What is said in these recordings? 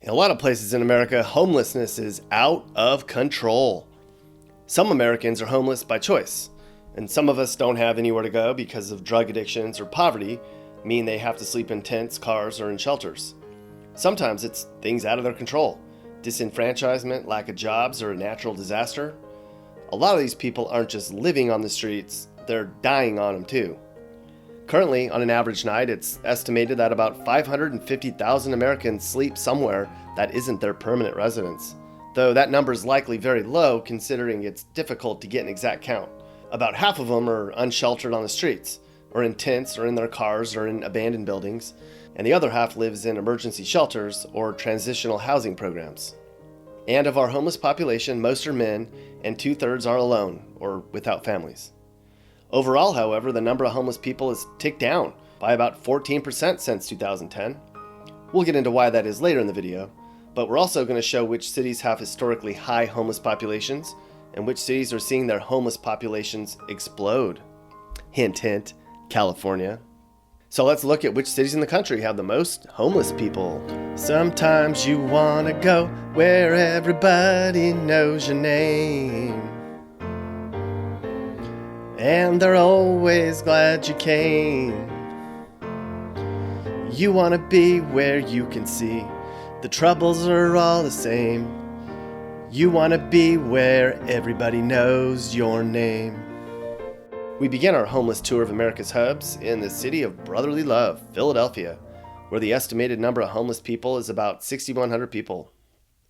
In a lot of places in America, homelessness is out of control. Some Americans are homeless by choice, and some of us don't have anywhere to go because of drug addictions or poverty, mean they have to sleep in tents, cars, or in shelters. Sometimes it's things out of their control, disenfranchisement, lack of jobs, or a natural disaster. A lot of these people aren't just living on the streets, they're dying on them too. Currently, on an average night, it's estimated that about 550,000 Americans sleep somewhere that isn't their permanent residence, though that number is likely very low considering it's difficult to get an exact count. About half of them are unsheltered on the streets, or in tents, or in their cars, or in abandoned buildings, and the other half lives in emergency shelters or transitional housing programs. And of our homeless population, most are men, and 2/3 are alone or without families. Overall, however, the number of homeless people has ticked down by about 14% since 2010. We'll get into why that is later in the video, but we're also going to show which cities have historically high homeless populations and which cities are seeing their homeless populations explode. Hint, hint, California. So let's look at which cities in the country have the most homeless people. Sometimes you want to go where everybody knows your name, and they're always glad you came. You want to be where you can see the troubles are all the same. You want to be where everybody knows your name. We begin our homeless tour of America's hubs in the city of brotherly love, Philadelphia, where the estimated number of homeless people is about 6,100 people.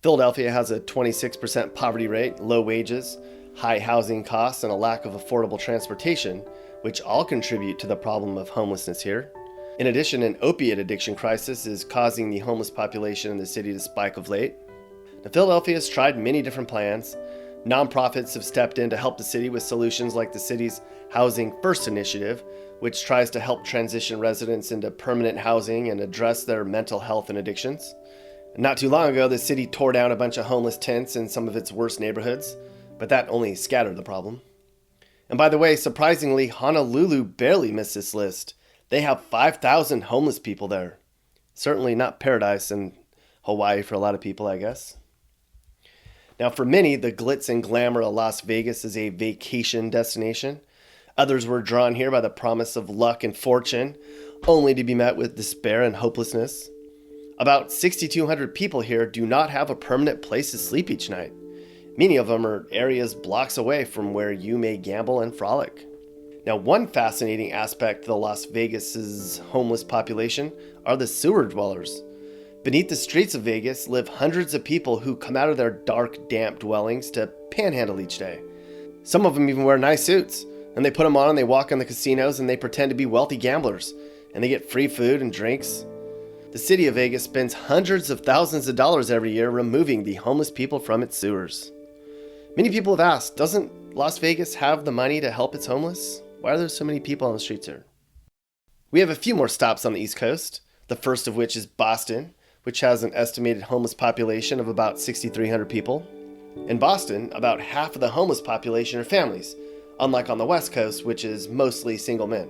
Philadelphia has a 26% poverty rate, low wages, high housing costs, and a lack of affordable transportation, which all contribute to the problem of homelessness here. In addition, an opiate addiction crisis is causing the homeless population in the city to spike of late. Now, Philadelphia has tried many different plans. Nonprofits have stepped in to help the city with solutions like the city's Housing First initiative, which tries to help transition residents into permanent housing and address their mental health and addictions. Not too long ago, the city tore down a bunch of homeless tents in some of its worst neighborhoods, but that only scattered the problem. And by the way, surprisingly, Honolulu barely missed this list. They have 5,000 homeless people there. Certainly not paradise in Hawaii for a lot of people, I guess. Now, for many, the glitz and glamour of Las Vegas is a vacation destination. Others were drawn here by the promise of luck and fortune, only to be met with despair and hopelessness. About 6,200 people here do not have a permanent place to sleep each night. Many of them are areas blocks away from where you may gamble and frolic. Now, one fascinating aspect of the Las Vegas's homeless population are the sewer dwellers. Beneath the streets of Vegas live hundreds of people who come out of their dark, damp dwellings to panhandle each day. Some of them even wear nice suits, and they put them on and they walk in the casinos and they pretend to be wealthy gamblers, and they get free food and drinks. The city of Vegas spends hundreds of thousands of dollars every year removing the homeless people from its sewers. Many people have asked, doesn't Las Vegas have the money to help its homeless? Why are there so many people on the streets here? We have a few more stops on the East Coast, the first of which is Boston, which has an estimated homeless population of about 6,300 people. In Boston, about half of the homeless population are families, unlike on the West Coast, which is mostly single men.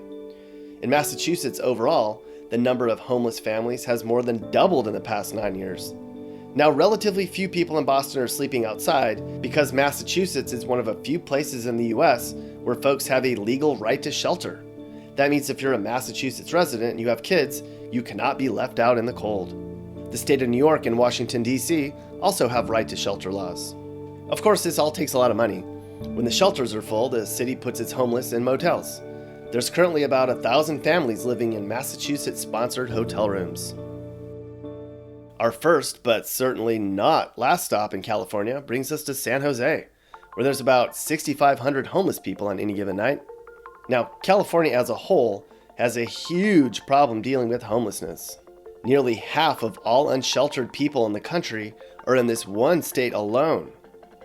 In Massachusetts overall, the number of homeless families has more than doubled in the past 9 years. Now, relatively few people in Boston are sleeping outside because Massachusetts is one of a few places in the US where folks have a legal right to shelter. That means if you're a Massachusetts resident and you have kids, you cannot be left out in the cold. The state of New York and Washington, D.C. also have right to shelter laws. Of course, this all takes a lot of money. When the shelters are full, the city puts its homeless in motels. There's currently about 1,000 families living in Massachusetts-sponsored hotel rooms. Our first, but certainly not last stop in California, brings us to San Jose, where there's about 6,500 homeless people on any given night. Now, California as a whole has a huge problem dealing with homelessness. Nearly half of all unsheltered people in the country are in this one state alone.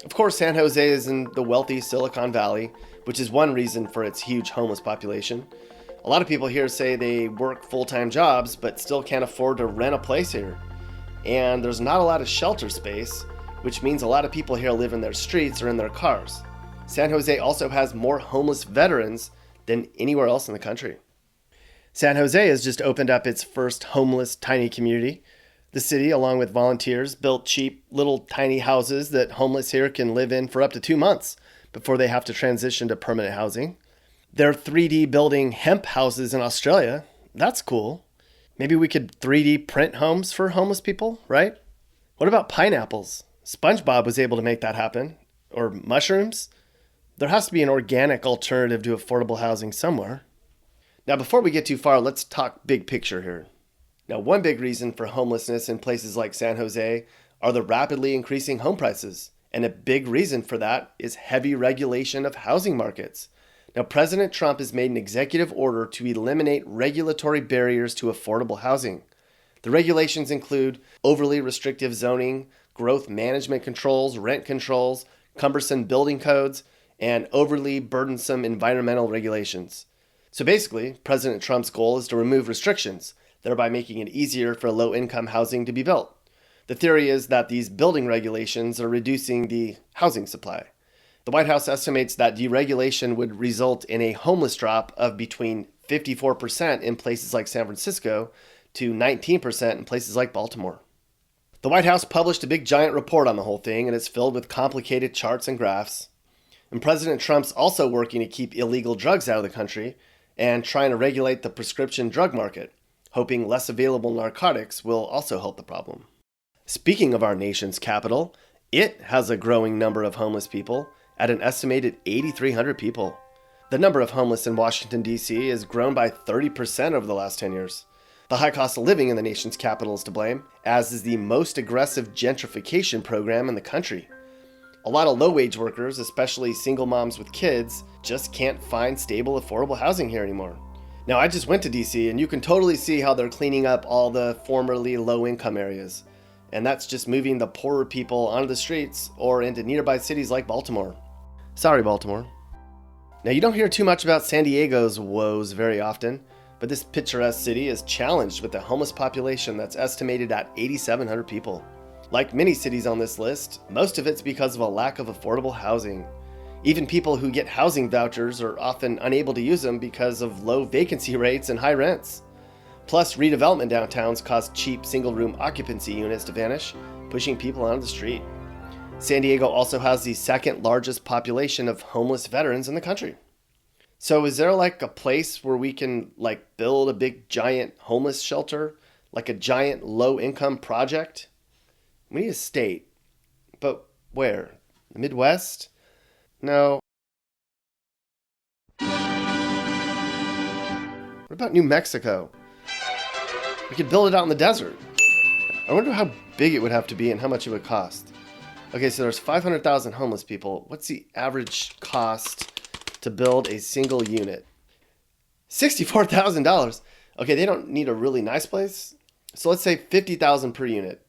Of course, San Jose is in the wealthy Silicon Valley, which is one reason for its huge homeless population. A lot of people here say they work full-time jobs, but still can't afford to rent a place here. And there's not a lot of shelter space, which means a lot of people here live in their streets or in their cars. San Jose also has more homeless veterans than anywhere else in the country. San Jose has just opened up its first homeless tiny community. The city, along with volunteers, built cheap little tiny houses that homeless here can live in for up to 2 months before they have to transition to permanent housing. They're 3D building hemp houses in Australia. That's cool. Maybe we could 3D print homes for homeless people, right? What about pineapples? SpongeBob was able to make that happen. Or mushrooms? There has to be an organic alternative to affordable housing somewhere. Now, before we get too far, let's talk big picture here. Now, one big reason for homelessness in places like San Jose are the rapidly increasing home prices. And a big reason for that is heavy regulation of housing markets. Now, President Trump has made an executive order to eliminate regulatory barriers to affordable housing. The regulations include overly restrictive zoning, growth management controls, rent controls, cumbersome building codes, and overly burdensome environmental regulations. So basically, President Trump's goal is to remove restrictions, thereby making it easier for low-income housing to be built. The theory is that these building regulations are reducing the housing supply. The White House estimates that deregulation would result in a homeless drop of between 54% in places like San Francisco to 19% in places like Baltimore. The White House published a big giant report on the whole thing, and it's filled with complicated charts and graphs. And President Trump's also working to keep illegal drugs out of the country and trying to regulate the prescription drug market, hoping less available narcotics will also help the problem. Speaking of our nation's capital, it has a growing number of homeless people at an estimated 8,300 people. The number of homeless in Washington, D.C. has grown by 30% over the last 10 years. The high cost of living in the nation's capital is to blame, as is the most aggressive gentrification program in the country. A lot of low-wage workers, especially single moms with kids, just can't find stable, affordable housing here anymore. Now, I just went to DC, and you can totally see how they're cleaning up all the formerly low-income areas. And that's just moving the poorer people onto the streets or into nearby cities like Baltimore. Sorry, Baltimore. Now, you don't hear too much about San Diego's woes very often, but this picturesque city is challenged with a homeless population that's estimated at 8,700 people. Like many cities on this list, most of it's because of a lack of affordable housing. Even people who get housing vouchers are often unable to use them because of low vacancy rates and high rents. Plus, redevelopment downtowns cause cheap single-room occupancy units to vanish, pushing people onto the street. San Diego also has the second largest population of homeless veterans in the country. So is there like a place where we can build a big giant homeless shelter? Like a giant low-income project? We need a state. But where? The Midwest? No. What about New Mexico? We could build it out in the desert. I wonder how big it would have to be and how much it would cost. Okay, so there's 500,000 homeless people. What's the average cost to build a single unit? $64,000. Okay, they don't need a really nice place. So let's say 50,000 per unit.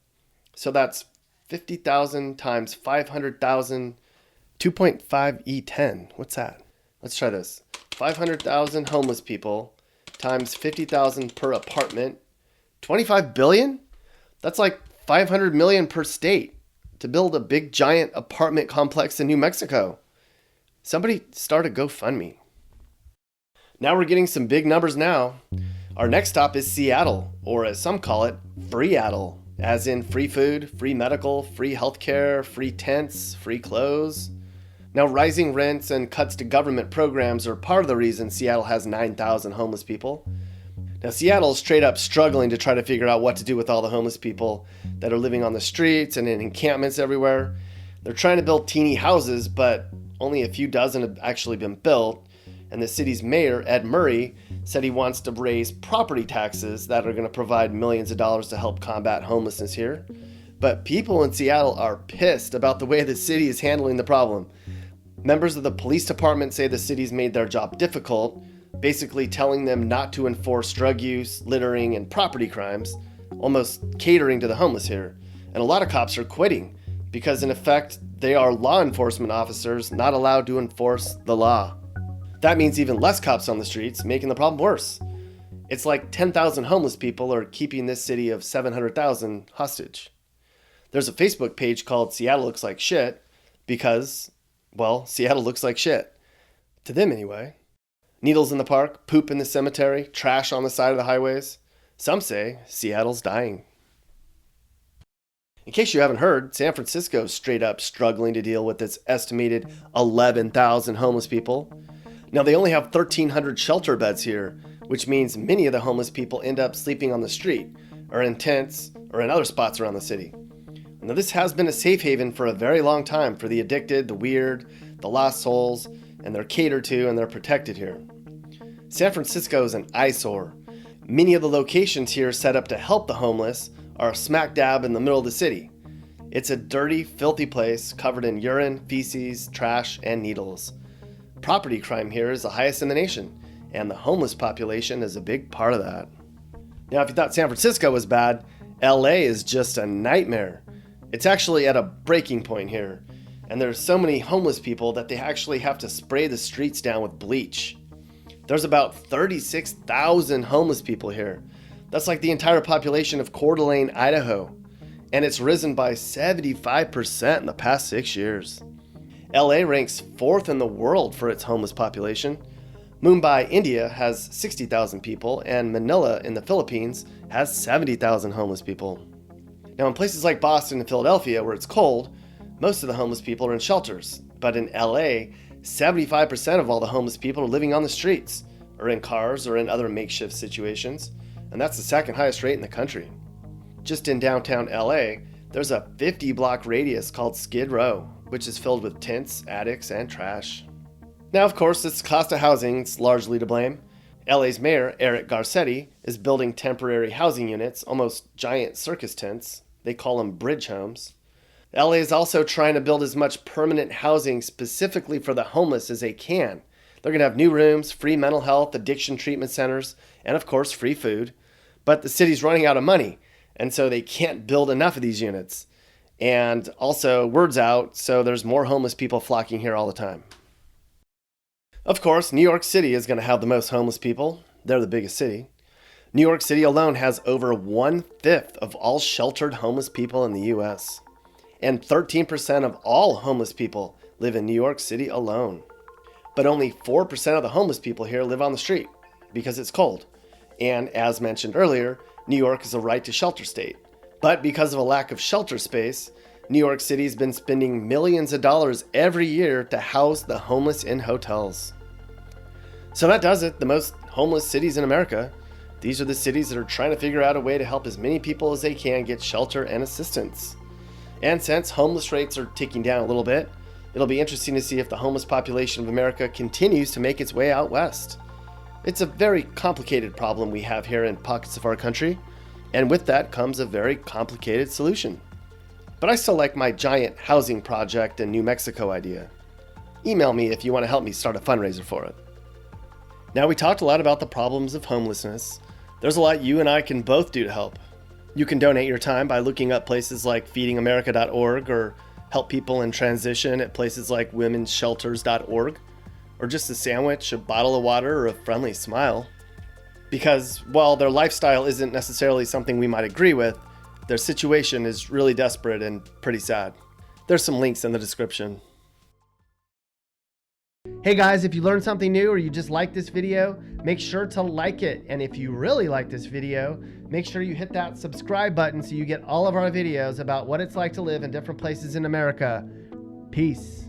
So that's 50,000 times 500,000, 2.5 E10. What's that? Let's try this. 500,000 homeless people times 50,000 per apartment. 25 billion? That's like 500 million per state to build a big giant apartment complex in New Mexico. Somebody start a GoFundMe. Now we're getting some big numbers now. Our next stop is Seattle, or as some call it, Freeattle, as in free food, free medical, free healthcare, free tents, free clothes. Now, rising rents and cuts to government programs are part of the reason Seattle has 9,000 homeless people. Now, Seattle is straight up struggling to try to figure out what to do with all the homeless people that are living on the streets and in encampments everywhere. They're trying to build teeny houses, but only a few dozen have actually been built. And the city's mayor, Ed Murray, said he wants to raise property taxes that are going to provide millions of dollars to help combat homelessness here. But people in Seattle are pissed about the way the city is handling the problem. Members of the police department say the city's made their job difficult, basically telling them not to enforce drug use, littering, and property crimes, almost catering to the homeless here. And a lot of cops are quitting because, in effect, they are law enforcement officers not allowed to enforce the law. That means even less cops on the streets, making the problem worse. It's like 10,000 homeless people are keeping this city of 700,000 hostage. There's a Facebook page called Seattle Looks Like Shit because, well, Seattle looks like shit. To them anyway. Needles in the park, poop in the cemetery, trash on the side of the highways. Some say Seattle's dying. In case you haven't heard, San Francisco is straight up struggling to deal with its estimated 11,000 homeless people. Now, they only have 1,300 shelter beds here, which means many of the homeless people end up sleeping on the street, or in tents, or in other spots around the city. Now, this has been a safe haven for a very long time for the addicted, the weird, the lost souls, and they're catered to and they're protected here. San Francisco is an eyesore. Many of the locations here set up to help the homeless are smack dab in the middle of the city. It's a dirty, filthy place covered in urine, feces, trash, and needles. Property crime here is the highest in the nation, and the homeless population is a big part of that. Now, if you thought San Francisco was bad, LA is just a nightmare. It's actually at a breaking point here, and there's so many homeless people that they actually have to spray the streets down with bleach. There's about 36,000 homeless people here. That's like the entire population of Coeur d'Alene, Idaho, and it's risen by 75% in the past 6 years. LA ranks 4th in the world for its homeless population. Mumbai, India has 60,000 people, and Manila in the Philippines has 70,000 homeless people. Now, in places like Boston and Philadelphia, where it's cold, most of the homeless people are in shelters. But in LA, 75% of all the homeless people are living on the streets, or in cars, or in other makeshift situations, and that's the second highest rate in the country. Just in downtown LA, there's a 50-block radius called Skid Row, which is filled with tents, attics, and trash. Now, of course, this cost of housing is largely to blame. LA's mayor, Eric Garcetti, is building temporary housing units, almost giant circus tents. They call them bridge homes. LA is also trying to build as much permanent housing specifically for the homeless as they can. They're going to have new rooms, free mental health, addiction treatment centers, and of course, free food. But the city's running out of money, and so they can't build enough of these units. And also, word's out, so there's more homeless people flocking here all the time. Of course, New York City is going to have the most homeless people. They're the biggest city. New York City alone has over 1/5 of all sheltered homeless people in the U.S. And 13% of all homeless people live in New York City alone. But only 4% of the homeless people here live on the street because it's cold. And as mentioned earlier, New York is a right to shelter state. But because of a lack of shelter space, New York City has been spending millions of dollars every year to house the homeless in hotels. So that does it, the most homeless cities in America. These are the cities that are trying to figure out a way to help as many people as they can get shelter and assistance. And since homeless rates are ticking down a little bit, it'll be interesting to see if the homeless population of America continues to make its way out west. It's a very complicated problem we have here in pockets of our country, and with that comes a very complicated solution. But I still like my giant housing project in New Mexico idea. Email me if you want to help me start a fundraiser for it. Now, we talked a lot about the problems of homelessness. There's a lot you and I can both do to help. You can donate your time by looking up places like feedingamerica.org or help people in transition at places like womensshelters.org, or just a sandwich, a bottle of water, or a friendly smile. Because while their lifestyle isn't necessarily something we might agree with, their situation is really desperate and pretty sad. There's some links in the description. Hey guys, if you learned something new or you just like this video, make sure to like it. And if you really like this video, make sure you hit that subscribe button so you get all of our videos about what it's like to live in different places in America. Peace.